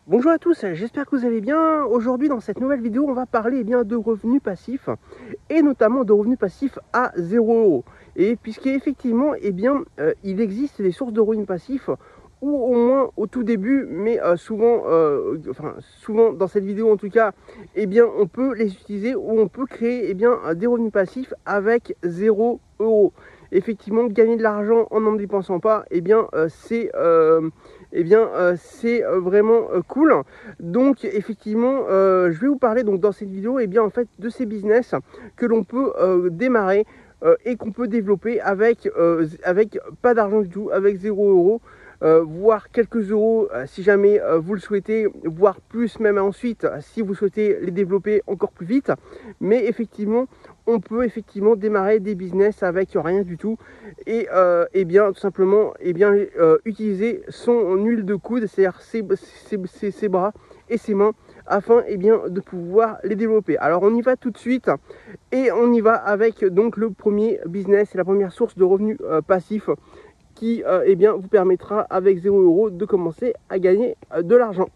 Bonjour à tous, j'espère que vous allez bien. Aujourd'hui dans cette nouvelle vidéo on va parler de revenus passifs et notamment de revenus passifs à 0 €. Et puisqu'effectivement il existe des sources de revenus passifs ou au moins au tout début, mais souvent dans cette vidéo en tout cas, on peut les utiliser ou on peut créer des revenus passifs avec 0 €. Effectivement, gagner de l'argent en n'en dépensant pas, c'est vraiment cool. Donc effectivement, je vais vous parler donc dans cette vidéo en fait de ces business que l'on peut démarrer et qu'on peut développer avec pas d'argent du tout, avec 0 €. Voire quelques euros si jamais vous le souhaitez, voire plus même ensuite si vous souhaitez les développer encore plus vite. Mais effectivement, on peut effectivement démarrer des business avec rien du tout et tout simplement utiliser son huile de coude, c'est-à-dire ses bras et ses mains afin de pouvoir les développer. Alors on y va tout de suite et on y va avec donc le premier business et la première source de revenus passifs qui vous permettra avec 0 € de commencer à gagner de l'argent.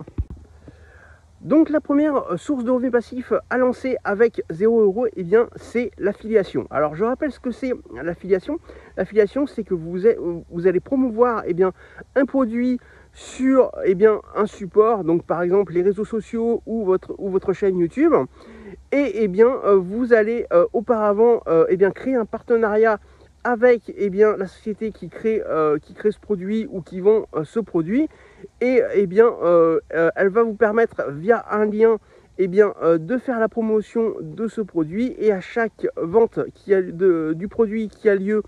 Donc la première source de revenus passifs à lancer avec 0 €, c'est l'affiliation. Alors je rappelle ce que c'est l'affiliation. L'affiliation, c'est que vous allez promouvoir un produit sur un support, donc par exemple les réseaux sociaux ou votre chaîne YouTube. Et vous allez auparavant créer un partenariat avec la société qui crée ce produit ou qui vend ce produit. Et elle va vous permettre via un lien de faire la promotion de ce produit, et à chaque vente du produit qui a lieu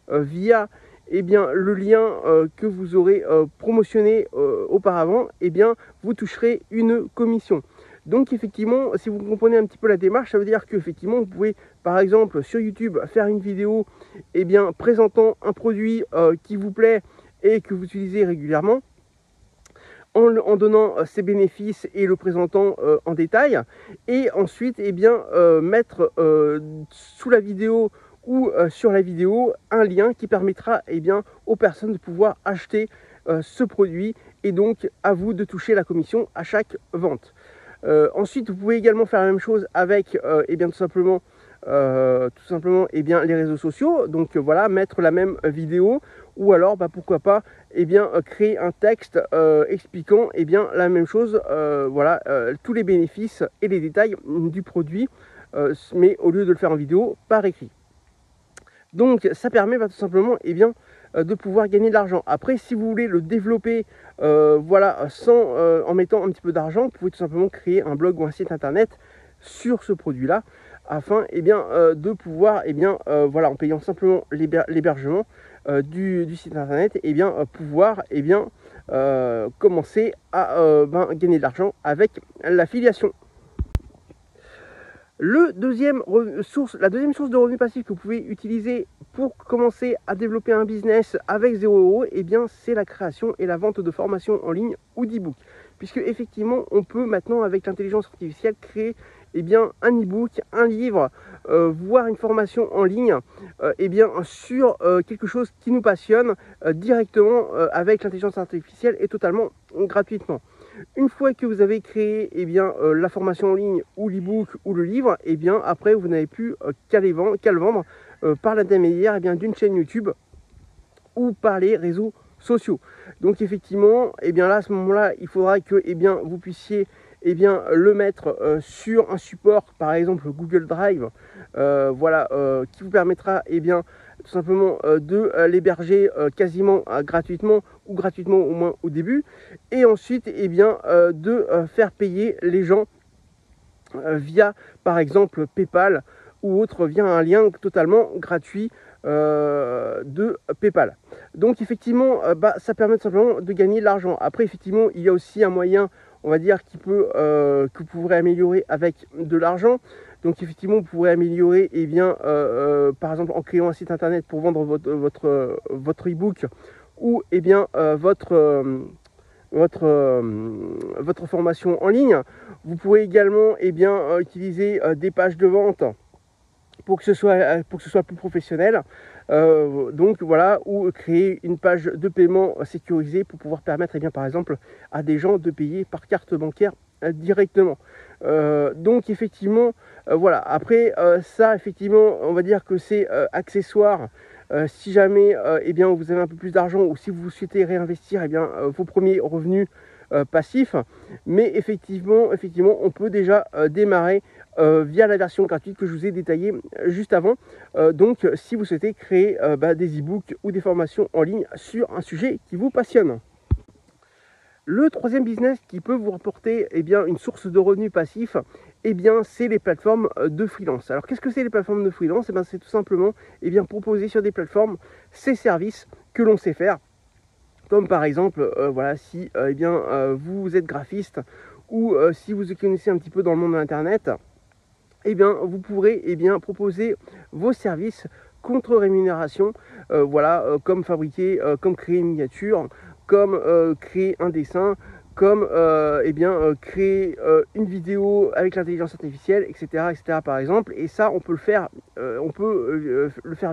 via le lien que vous aurez promotionné auparavant, vous toucherez une commission. Donc effectivement, si vous comprenez un petit peu la démarche, ça veut dire que effectivement vous pouvez par exemple sur YouTube faire une vidéo présentant un produit qui vous plaît et que vous utilisez régulièrement, en donnant ses bénéfices et le présentant en détail, et ensuite mettre sous la vidéo ou sur la vidéo un lien qui permettra aux personnes de pouvoir acheter ce produit, et donc à vous de toucher la commission à chaque vente. Ensuite, vous pouvez également faire la même chose avec tout simplement les réseaux sociaux. Donc voilà, mettre la même vidéo, ou alors pourquoi pas créer un texte expliquant la même chose, tous les bénéfices et les détails du produit, mais au lieu de le faire en vidéo, par écrit. Donc ça permet tout simplement de pouvoir gagner de l'argent. Après, si vous voulez le développer en mettant un petit peu d'argent, vous pouvez tout simplement créer un blog ou un site internet sur ce produit là, afin de pouvoir en payant simplement l'hébergement du site internet, pouvoir commencer à gagner de l'argent avec l'affiliation. La deuxième source de revenus passifs que vous pouvez utiliser pour commencer à développer un business avec 0 €, c'est la création et la vente de formations en ligne ou d'e-book. Puisque effectivement, on peut maintenant avec l'intelligence artificielle créer un e-book, un livre, voire une formation en ligne sur quelque chose qui nous passionne directement avec l'intelligence artificielle et totalement gratuitement. Une fois que vous avez créé la formation en ligne ou l'e-book ou le livre, après vous n'avez plus qu'à le vendre par l'intermédiaire d'une chaîne YouTube ou par les réseaux sociaux. Donc effectivement, là à ce moment-là, il faudra que vous puissiez le mettre sur un support, par exemple Google Drive, qui vous permettra tout simplement de l'héberger quasiment gratuitement, ou gratuitement au moins au début, et ensuite de faire payer les gens via par exemple PayPal ou autre, via un lien totalement gratuit de PayPal. Donc effectivement ça permet tout simplement de gagner de l'argent. Après effectivement, il y a aussi un moyen, on va dire, que vous pourrez améliorer avec de l'argent. Donc effectivement, vous pourrez améliorer par exemple en créant un site internet pour vendre votre e-book, ou votre formation en ligne. Vous pourrez également utiliser des pages de vente pour que ce soit plus professionnel. Donc voilà, ou créer une page de paiement sécurisée pour pouvoir permettre, par exemple, à des gens de payer par carte bancaire directement. Donc effectivement, voilà. Après ça, effectivement, on va dire que c'est accessoire. Si jamais vous avez un peu plus d'argent, ou si vous souhaitez réinvestir vos premiers revenus passifs. Mais effectivement, on peut déjà démarrer via la version gratuite que je vous ai détaillée juste avant. Donc si vous souhaitez créer des e-books ou des formations en ligne sur un sujet qui vous passionne. Le troisième business qui peut vous rapporter une source de revenus passifs, c'est les plateformes de freelance. Alors qu'est-ce que c'est les plateformes de freelance? C'est tout simplement proposer sur des plateformes ces services que l'on sait faire. Comme par exemple, voilà, si vous êtes graphiste, ou si vous connaissez un petit peu dans le monde de l'internet, vous pourrez proposer vos services contre rémunération, voilà, comme fabriquer, comme créer une miniature, comme créer un dessin, comme créer une vidéo avec l'intelligence artificielle, etc., par exemple. Et ça, on peut le faire,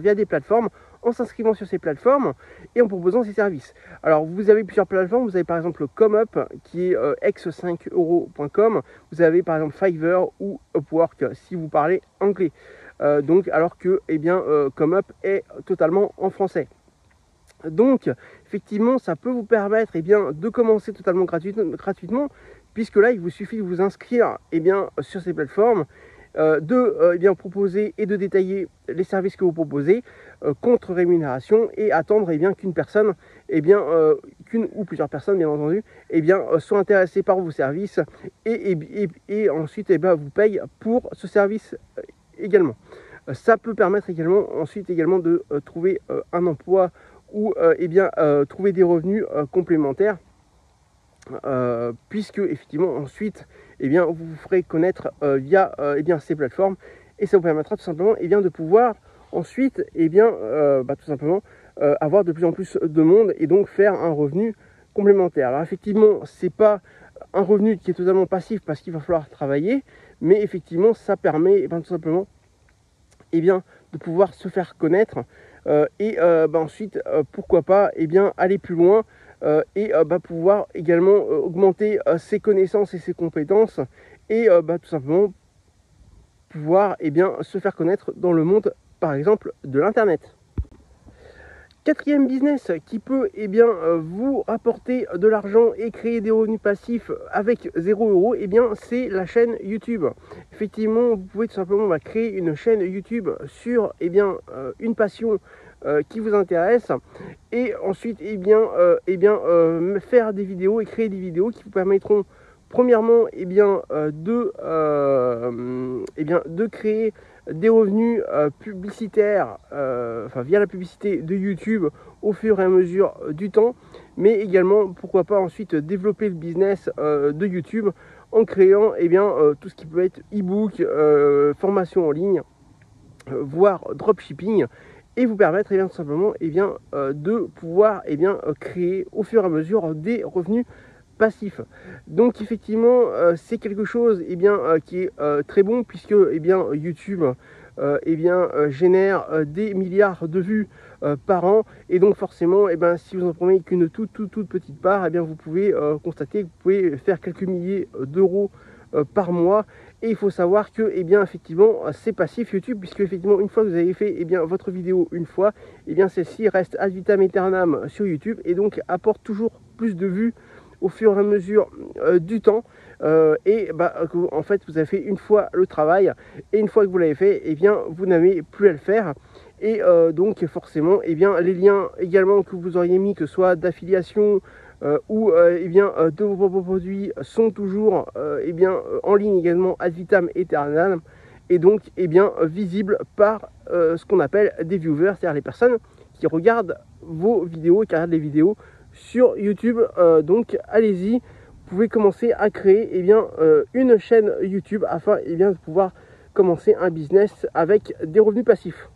via des plateformes, en s'inscrivant sur ces plateformes et en proposant ces services. Alors vous avez plusieurs plateformes, vous avez par exemple ComeUp qui est x5euros.com, vous avez par exemple Fiverr ou Upwork si vous parlez anglais. Donc alors que ComeUp est totalement en français. Donc effectivement ça peut vous permettre de commencer totalement gratuitement, puisque là il vous suffit de vous inscrire sur ces plateformes, de proposer et de détailler les services que vous proposez contre rémunération, et attendre qu'une personne, qu'une ou plusieurs personnes bien entendu, soient intéressées par vos services et ensuite vous payent pour ce service également. Ça peut permettre ensuite de trouver un emploi, ou trouver des revenus complémentaires, puisque effectivement ensuite vous vous ferez connaître via ces plateformes, et ça vous permettra tout simplement de pouvoir ensuite tout simplement avoir de plus en plus de monde, et donc faire un revenu complémentaire. Alors effectivement c'est pas un revenu qui est totalement passif, parce qu'il va falloir travailler, mais effectivement ça permet tout simplement de pouvoir se faire connaître, ensuite pourquoi pas aller plus loin, et pouvoir également augmenter ses connaissances et ses compétences, et tout simplement pouvoir se faire connaître dans le monde, par exemple, de l'internet. Quatrième business qui peut vous rapporter de l'argent et créer des revenus passifs avec 0 €, c'est la chaîne YouTube. Effectivement, vous pouvez tout simplement créer une chaîne YouTube sur une passion qui vous intéresse, et ensuite faire des vidéos et créer des vidéos qui vous permettront premièrement de créer des revenus publicitaires, via la publicité de YouTube au fur et à mesure du temps, mais également pourquoi pas ensuite développer le business de YouTube en créant tout ce qui peut être e-book, formation en ligne, voire dropshipping, et vous permettre tout simplement de pouvoir créer au fur et à mesure des revenus passifs. Donc effectivement c'est quelque chose qui est très bon, puisque YouTube génère des milliards de vues par an, et donc forcément si vous en prenez qu'une toute petite part, vous pouvez constater que vous pouvez faire quelques milliers d'euros par mois. Et il faut savoir que effectivement c'est passif YouTube, puisque effectivement une fois que vous avez fait votre vidéo une fois, celle-ci reste ad vitam aeternam sur YouTube, et donc apporte toujours plus de vues au fur et à mesure du temps, en fait vous avez fait une fois le travail, et une fois que vous l'avez fait, vous n'avez plus à le faire. Et donc forcément les liens également que vous auriez mis, que ce soit d'affiliation ou de vos propres produits, sont toujours en ligne également ad vitam aeternam, et donc visibles par ce qu'on appelle des viewers, c'est-à-dire les personnes qui regardent vos vidéos, qui regardent les vidéos sur YouTube. Donc allez-y, vous pouvez commencer à créer une chaîne YouTube, afin de pouvoir commencer un business avec des revenus passifs.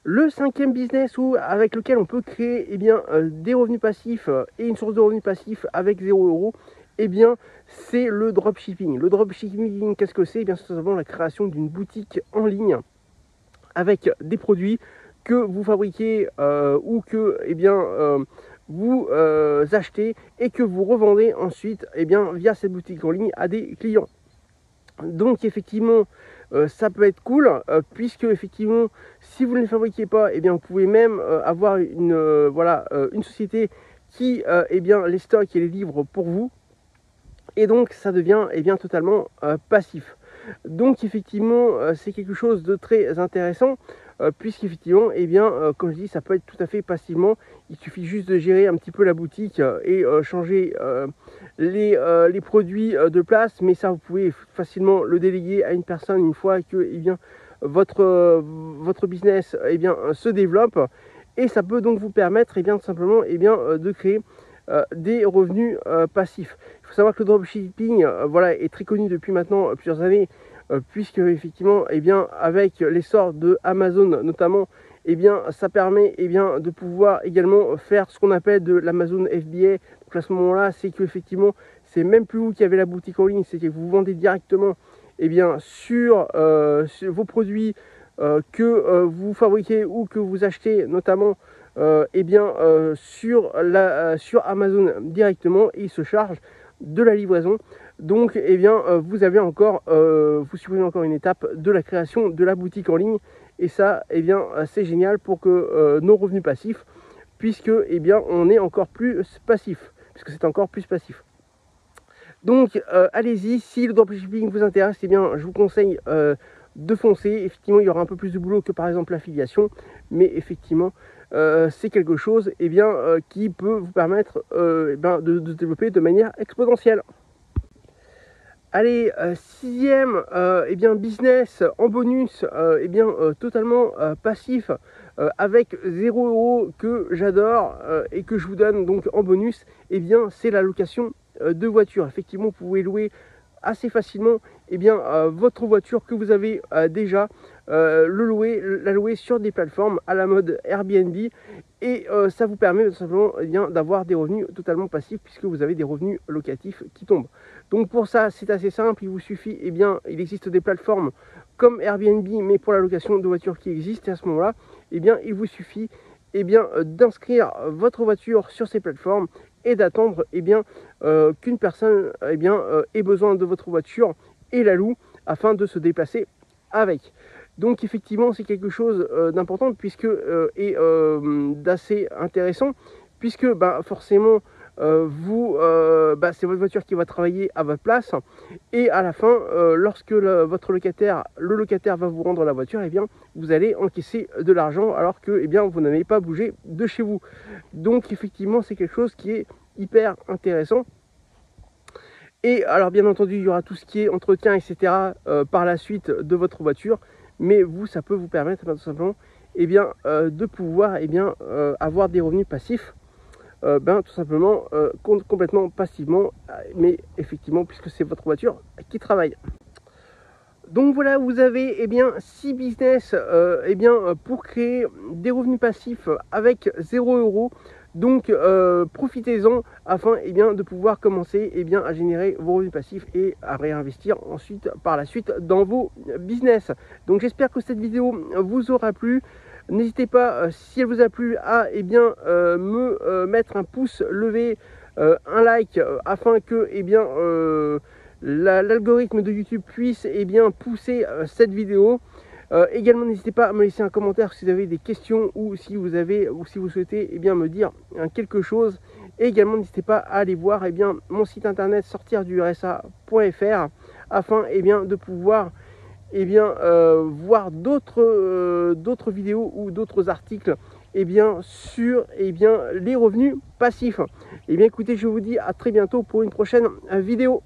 Le cinquième business avec lequel on peut créer des revenus passifs et une source de revenus passifs avec 0 €, c'est le dropshipping. Le dropshipping, qu'est-ce que c'est? C'est tout simplement la création d'une boutique en ligne avec des produits que vous fabriquez ou que vous achetez et que vous revendez ensuite via cette boutique en ligne à des clients. Donc effectivement ça peut être cool puisque effectivement si vous ne les fabriquez pas, vous pouvez même avoir une société qui les stocke et les livre pour vous, et donc ça devient totalement passif. Donc effectivement c'est quelque chose de très intéressant puisqu'effectivement comme je dis, ça peut être tout à fait passivement. Il suffit juste de gérer un petit peu la boutique et changer les produits de place, mais ça vous pouvez facilement le déléguer à une personne une fois que votre business se développe, et ça peut donc vous permettre tout simplement de créer des revenus passifs. Il faut savoir que le dropshipping est très connu depuis maintenant plusieurs années, puisque effectivement avec l'essor de Amazon notamment, ça permet de pouvoir également faire ce qu'on appelle de l'Amazon FBA. Donc à ce moment-là, c'est que effectivement c'est même plus vous qui avez la boutique en ligne, c'est que vous vendez directement sur vos produits que vous fabriquez ou que vous achetez notamment sur Amazon directement, et il se charge de la livraison. Donc vous avez encore vous supprimez encore une étape de la création de la boutique en ligne, et ça c'est génial pour que nos revenus passifs, puisque on est encore plus passif, puisque c'est encore plus passif. Donc allez-y, si le dropshipping vous intéresse, je vous conseille de foncer. Effectivement il y aura un peu plus de boulot que par exemple l'affiliation, mais effectivement c'est quelque chose qui peut vous permettre de développer de manière exponentielle. Allez, sixième business en bonus, totalement passif, avec 0 € que j'adore et que je vous donne donc en bonus, c'est la location de voiture. Effectivement, vous pouvez louer assez facilement votre voiture que vous avez déjà, la louer sur des plateformes à la mode Airbnb, et ça vous permet tout simplement d'avoir des revenus totalement passifs, puisque vous avez des revenus locatifs qui tombent. Donc pour ça c'est assez simple, il vous suffit, il existe des plateformes comme Airbnb mais pour la location de voitures qui existent, et à ce moment là il vous suffit d'inscrire votre voiture sur ces plateformes et d'attendre qu'une personne ait besoin de votre voiture et la loue afin de se déplacer avec. Donc effectivement c'est quelque chose d'important et d'assez intéressant, puisque forcément c'est votre voiture qui va travailler à votre place, et à la fin lorsque le locataire va vous rendre la voiture, vous allez encaisser de l'argent alors que vous n'avez pas bougé de chez vous. Donc effectivement c'est quelque chose qui est hyper intéressant. Et alors bien entendu il y aura tout ce qui est entretien etc par la suite de votre voiture, mais ça peut vous permettre tout simplement de pouvoir avoir des revenus passifs tout simplement complètement passivement, mais effectivement puisque c'est votre voiture qui travaille. Donc voilà, vous avez 6 business pour créer des revenus passifs avec 0 €. Donc profitez-en afin de pouvoir commencer à générer vos revenus passifs et à réinvestir ensuite par la suite dans vos business. Donc j'espère que cette vidéo vous aura plu. N'hésitez pas, si elle vous a plu, à me mettre un pouce levé, un like, afin que l'algorithme de YouTube puisse pousser cette vidéo. Également n'hésitez pas à me laisser un commentaire si vous avez des questions, ou si vous souhaitez me dire quelque chose. Et également n'hésitez pas à aller voir mon site internet sortirdursa.fr afin de pouvoir voir d'autres vidéos ou d'autres articles sur les revenus passifs. Écoutez, je vous dis à très bientôt pour une prochaine vidéo.